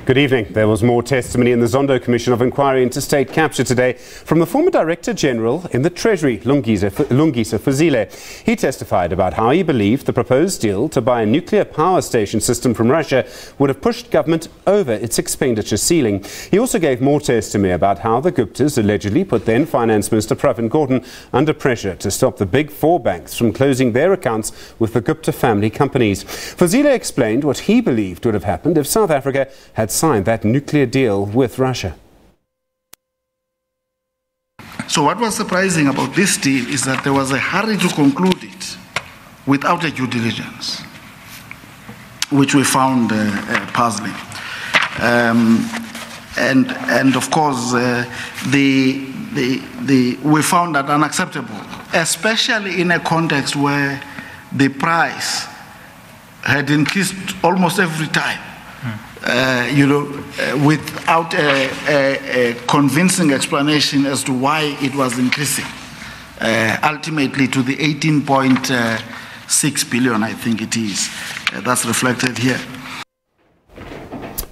Good evening. There was more testimony in the Zondo Commission of Inquiry into state capture today from the former Director General in the Treasury, Lungisa Fuzile. He testified about how he believed the proposed deal to buy a nuclear power station system from Russia would have pushed government over its expenditure ceiling. He also gave more testimony about how the Guptas allegedly put then Finance Minister Pravin Gordhan under pressure to stop the big four banks from closing their accounts with the Gupta family companies. Fuzile explained what he believed would have happened if South Africa had signed that nuclear deal with Russia. So what was surprising about this deal is that there was a hurry to conclude it without a due diligence, which we found puzzling. And of course, we found that unacceptable, especially in a context where the price had increased almost every time. Without a convincing explanation as to why it was increasing, ultimately to the 18.6 billion, I think it is. That's reflected here.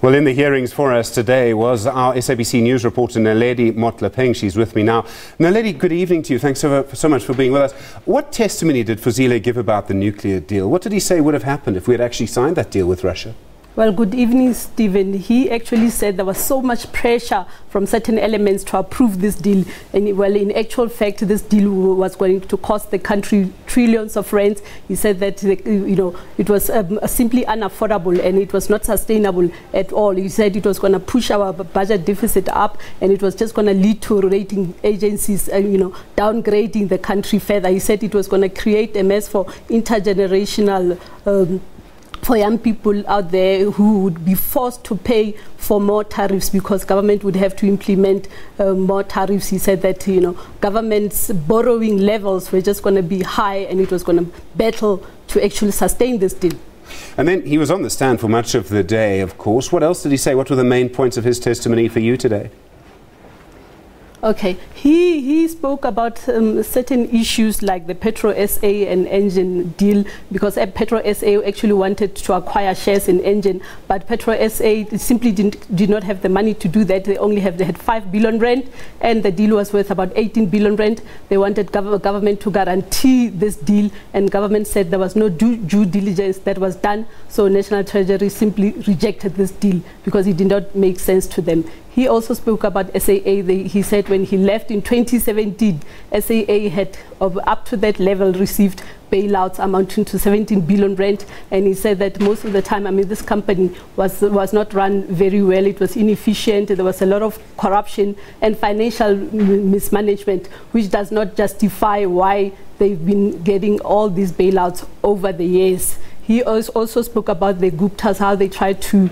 Well, in the hearings for us today was our SABC News reporter, Naledi Motlapeng. She's with me now. Naledi, good evening to you. Thanks so much for being with us. What testimony did Fuzile give about the nuclear deal? What did he say would have happened if we had actually signed that deal with Russia? Well, good evening, Stephen. He actually said there was so much pressure from certain elements to approve this deal. And well, in actual fact, this deal was going to cost the country trillions of rands. He said that, it was simply unaffordable and it was not sustainable at all. He said it was going to push our budget deficit up and it was just going to lead to rating agencies, downgrading the country further. He said it was going to create a mess for intergenerational for young people out there who would be forced to pay for more tariffs because government would have to implement more tariffs. He said that, government's borrowing levels were just going to be high and it was going to battle to actually sustain this deal. And then he was on the stand for much of the day, of course. What else did he say? What were the main points of his testimony for you today? Okay, he spoke about certain issues like the Petro SA and Engine deal, because Petro SA actually wanted to acquire shares in Engine, but Petro SA simply did not have the money to do that. They had 5 billion rand, and the deal was worth about 18 billion rand. They wanted government to guarantee this deal, and government said there was no due diligence that was done, so National Treasury simply rejected this deal because it did not make sense to them. He also spoke about SAA. He said when he left in 2017, SAA had, up to that level, received bailouts amounting to 17 billion rand. And he said that most of the time, this company was not run very well. It was inefficient. There was a lot of corruption and financial mismanagement, which does not justify why they've been getting all these bailouts over the years. He also spoke about the Guptas, how they tried to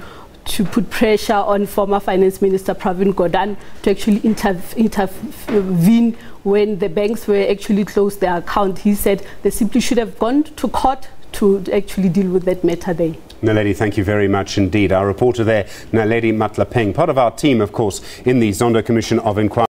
put pressure on former Finance Minister Pravin Gordhan to actually intervene when the banks were actually closed their account. He said they simply should have gone to court to actually deal with that matter there. Naledi, thank you very much indeed. Our reporter there, Naledi Motlapeng, part of our team, of course, in the Zondo Commission of Inquiry.